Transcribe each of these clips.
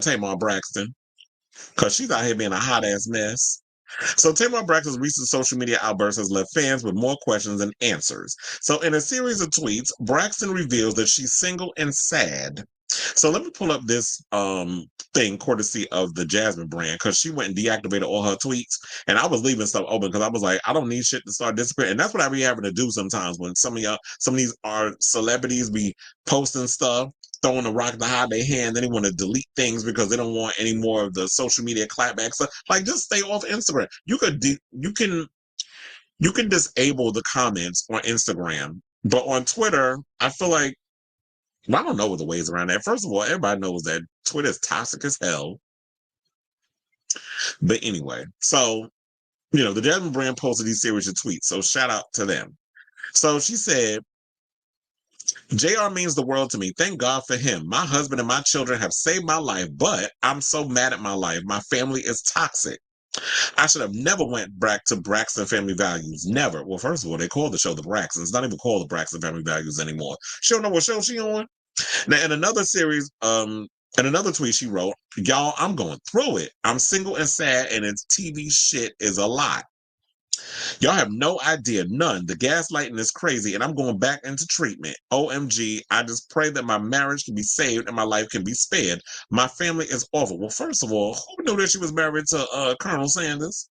Tamar Braxton, because she's out here being a hot ass mess. So Tamar Braxton's recent social media outburst has left fans with more questions than answers. So in a series of tweets, Braxton reveals that she's single and sad. So let me pull up this thing courtesy of the Jasmine brand, because she went and deactivated all her tweets, and I was leaving stuff open because I was like, I don't need shit to start disappearing. And that's what I be having to do sometimes when some of these are celebrities be posting stuff, throwing a rock to hide their hand, then they want to delete things because they don't want any more of the social media clapback stuff. Like, just stay off Instagram. You can disable the comments on Instagram, but on Twitter, I feel like, well, I don't know what the ways around that. First of all, everybody knows that Twitter is toxic as hell. But anyway, so the Jasmine brand posted these series of tweets, so shout out to them. So she said, JR means the world to me. Thank God for him. My husband and my children have saved my life, but I'm so mad at my life. My family is toxic. I should have never went back to Braxton Family Values. Never. Well, first of all, they call the show the Braxtons. It's not even called the Braxton Family Values anymore. She don't know what show she on. Now, in another series, in another tweet she wrote, y'all, I'm going through it. I'm single and sad, and it's TV shit is a lot. Y'all have no idea, none. The gaslighting is crazy, and I'm going back into treatment. OMG, I just pray that my marriage can be saved and my life can be spared. My family is awful. Well, first of all, who knew that she was married to Colonel Sanders?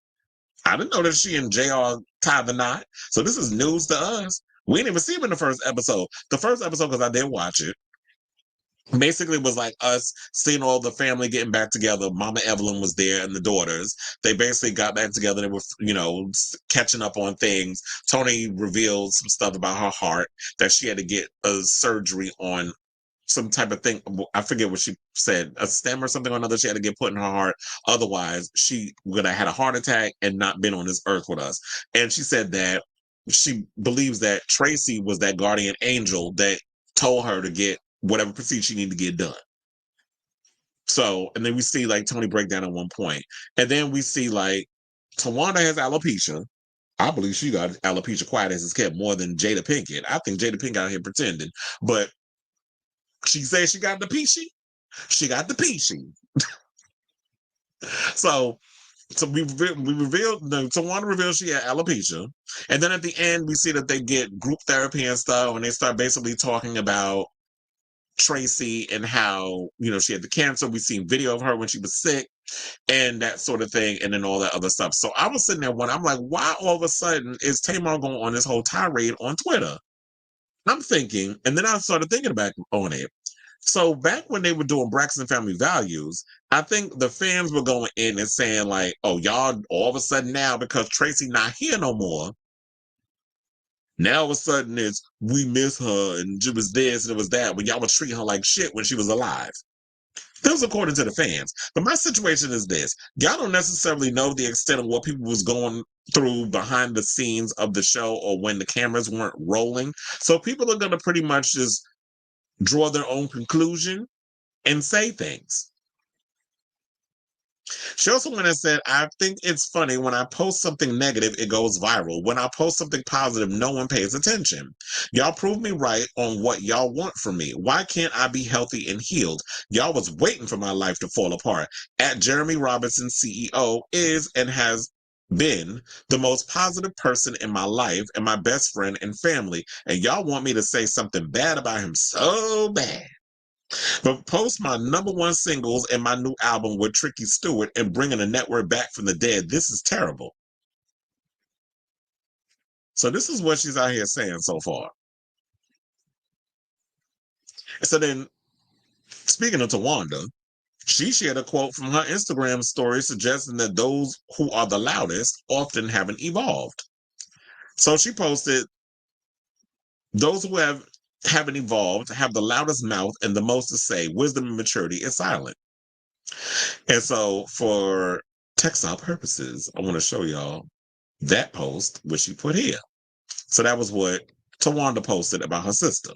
I didn't know that she and JR tied the knot. So this is news to us. We didn't even see him in the first episode. The first episode, because I did watch it, basically was like us seeing all the family getting back together. Mama Evelyn was there and the daughters. They basically got back together. They were, catching up on things. Tony revealed some stuff about her heart, that she had to get a surgery on some type of thing. I forget what she said, a stem or something or another she had to get put in her heart. Otherwise, she would have had a heart attack and not been on this earth with us. And she said that she believes that Tracy was that guardian angel that told her to get whatever procedure she needed to get done. So, and then we see like Tony break down at one point. And then we see like Tawanda has alopecia. I believe she got alopecia quiet as it's kept more than Jada Pinkett. I think Jada Pinkett out here pretending. But she says she got the peachy. She got the peachy. So we revealed, Tawanda reveals she had alopecia. And then at the end, we see that they get group therapy and stuff, and they start basically talking about Tracy and how, she had the cancer. We've seen video of her when she was sick and that sort of thing, and then all that other stuff. So I was sitting there I'm like, why all of a sudden is Tamar going on this whole tirade on Twitter? I'm thinking, and then I started thinking back on it. So back when they were doing Braxton Family Values, I think the fans were going in and saying like, oh, y'all all of a sudden now, because Tracy not here no more, now all of a sudden it's we miss her and it was this and it was that, when y'all would treat her like shit when she was alive. This is according to the fans. But my situation is this. Y'all don't necessarily know the extent of what people was going through behind the scenes of the show or when the cameras weren't rolling. So people are going to pretty much just draw their own conclusion and say things. She also went and said, I think it's funny when I post something negative, it goes viral. When I post something positive, no one pays attention. Y'all prove me right on what y'all want from me. Why can't I be healthy and healed? Y'all was waiting for my life to fall apart. At Jeremy Robinson, CEO, is and has been the most positive person in my life and my best friend and family. And y'all want me to say something bad about him so bad. But post my #1 singles and my new album with Tricky Stewart and bringing the network back from the dead. This is terrible. So this is what she's out here saying so far. So then, speaking of Tawanda, she shared a quote from her Instagram story suggesting that those who are the loudest often haven't evolved. So she posted, those who haven't evolved have the loudest mouth and the most to say. Wisdom and maturity is silent. And so for textile purposes, I want to show y'all that post which she put here. So that was what Tawanda posted about her sister.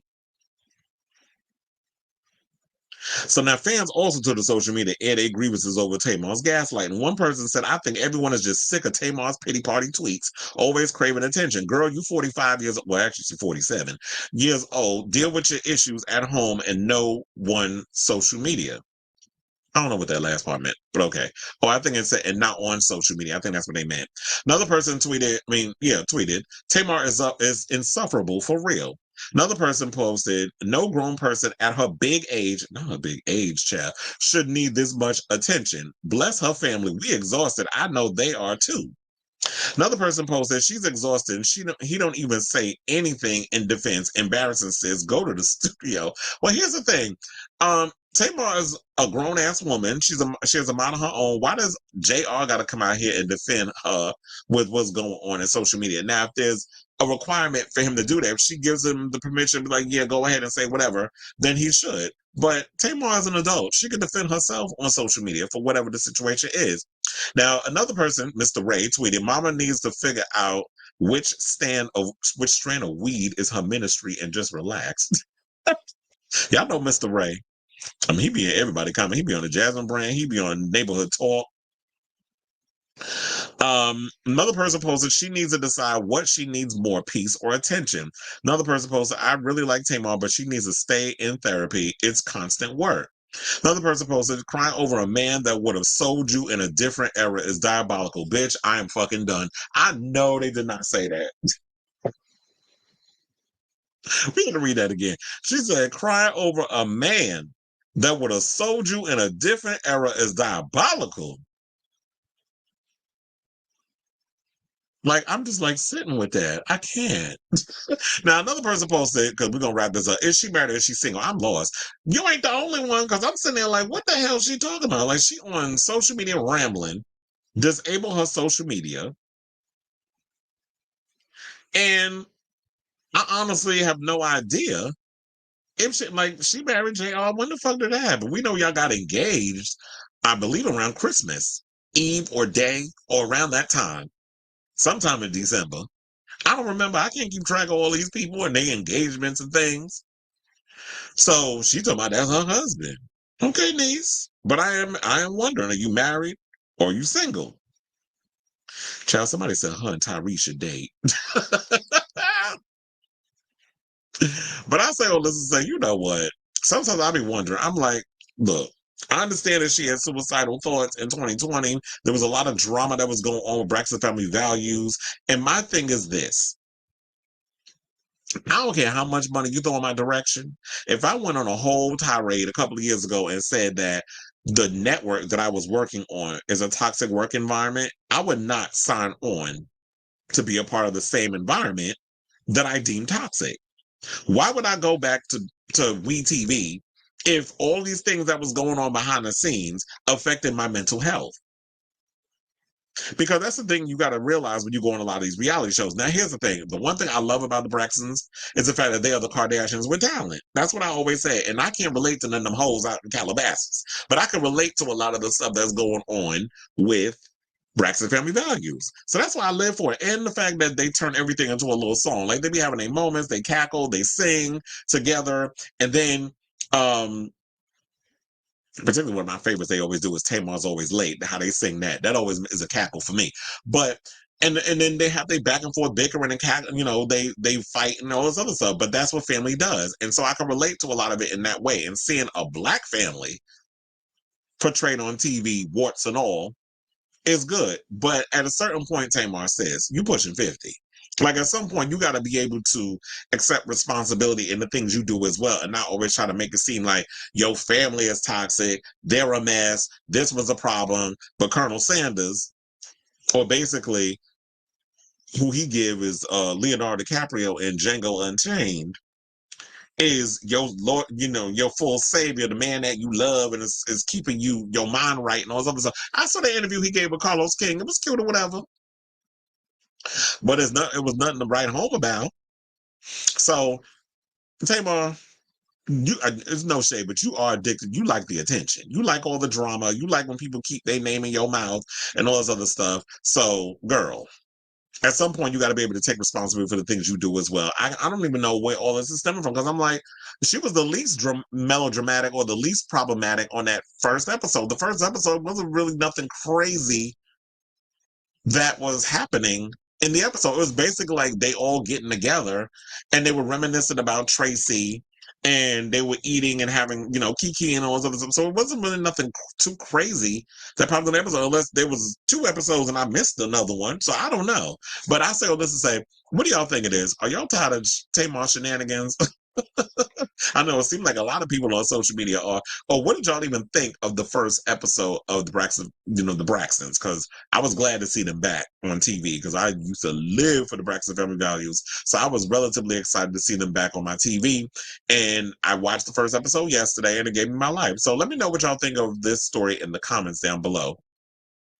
So now fans also took to social media air their grievances over Tamar's gaslighting. One person said, I think everyone is just sick of Tamar's pity party tweets, always craving attention. Girl, you 45 years old. Well, actually, she's 47 years old. Deal with your issues at home and no one social media. I don't know what that last part meant, but okay. Oh, I think it said, and not on social media. I think that's what they meant. Another person tweeted, Tamar is insufferable for real. Another person posted, no grown person at her big age, not her big age, child, should need this much attention. Bless her family. We exhausted. I know they are too. Another person posted, she's exhausted. And he don't even say anything in defense. Embarrassing, says, go to the studio. Well, here's the thing. Tamar is a grown ass woman. She has a mind of her own. Why does JR got to come out here and defend her with what's going on in social media? Now, if there's a requirement for him to do that, if she gives him the permission to be like, yeah, go ahead and say whatever, then he should. But Tamar is an adult. She can defend herself on social media for whatever the situation is. Now, another person, Mr. Ray, tweeted, Mama needs to figure out which strand of weed is her ministry and just relax. Y'all know Mr. Ray. I mean, he be in everybody comment. He be on the Jasmine brand. He be on Neighborhood Talk. Another person posted, she needs to decide what she needs more, peace or attention. Another person posted, I really like Tamar, but she needs to stay in therapy. It's constant work. Another person posted, crying over a man that would have sold you in a different era is diabolical. Bitch, I am fucking done. I know they did not say that. We're going to read that again. She said, crying over a man that would have sold you in a different era is diabolical. Like, I'm just like sitting with that. I can't. Now, another person posted, because we're going to wrap this up. Is she married or is she single? I'm lost. You ain't the only one, because I'm sitting there like, what the hell is she talking about? Like, she on social media rambling, disable her social media. And I honestly have no idea if she married JR. When the fuck did that happen? We know y'all got engaged, I believe around Christmas Eve or day or around that time, sometime in December. I don't remember. I can't keep track of all these people and their engagements and things. So she talking about that's her husband. Okay, niece. But I am wondering, are you married or are you single? Child, somebody said her and Tyree should date. But I say, oh, listen, say, you know what? Sometimes I be wondering. I'm like, look, I understand that she had suicidal thoughts in 2020. There was a lot of drama that was going on with Braxton family values. And my thing is this. I don't care how much money you throw in my direction. If I went on a whole tirade a couple of years ago and said that the network that I was working on is a toxic work environment, I would not sign on to be a part of the same environment that I deem toxic. Why would I go back to WeTV if all these things that was going on behind the scenes affected my mental health? Because that's the thing you got to realize when you go on a lot of these reality shows. Now, here's the thing. The one thing I love about the Braxtons is the fact that they are the Kardashians with talent. That's what I always say. And I can't relate to none of them hoes out in Calabasas. But I can relate to a lot of the stuff that's going on with Braxton family values. So that's why I live for it. And the fact that they turn everything into a little song. Like they be having their moments, they cackle, they sing together. And then particularly one of my favorites they always do is Tamar's Always Late. How they sing that. That always is a cackle for me. But and then they have they back and forth bickering and cackle, they fight and all this other stuff. But that's what family does. And so I can relate to a lot of it in that way. And seeing a black family portrayed on TV, warts and all, is good. But at a certain point, Tamar says, you pushing 50. Like at some point, you got to be able to accept responsibility in the things you do as well, and not always try to make it seem like your family is toxic, they're a mess, this was a problem. But Colonel Sanders, or basically who he give is Leonardo DiCaprio in Django Unchained, is your Lord, your full savior, the man that you love and is keeping your mind right and all this other stuff. I saw the interview he gave with Carlos King. It was cute or whatever. But it was nothing to write home about. So, Tamar, it's no shade, but you are addicted. You like the attention. You like all the drama. You like when people keep their name in your mouth and all this other stuff. So, girl, at some point you got to be able to take responsibility for the things you do as well. I don't even know where all this is stemming from because I'm like, she was the least melodramatic or the least problematic on that first episode. The first episode wasn't really nothing crazy that was happening in the episode. It was basically like they all getting together and they were reminiscing about Tracy and they were eating and having, kiki and all those other stuff. So it wasn't really nothing too crazy that popped in the episode, unless there was 2 episodes and I missed another one. So I don't know. But I say all this to say, what do y'all think it is? Are y'all tired of Tamar shenanigans? I know it seemed like a lot of people on social media are. Or what did y'all even think of the first episode of the Braxton, the Braxtons? Because I was glad to see them back on TV, because I used to live for the Braxton Family Values. So I was relatively excited to see them back on my TV. And I watched the first episode yesterday, and it gave me my life. So let me know what y'all think of this story in the comments down below.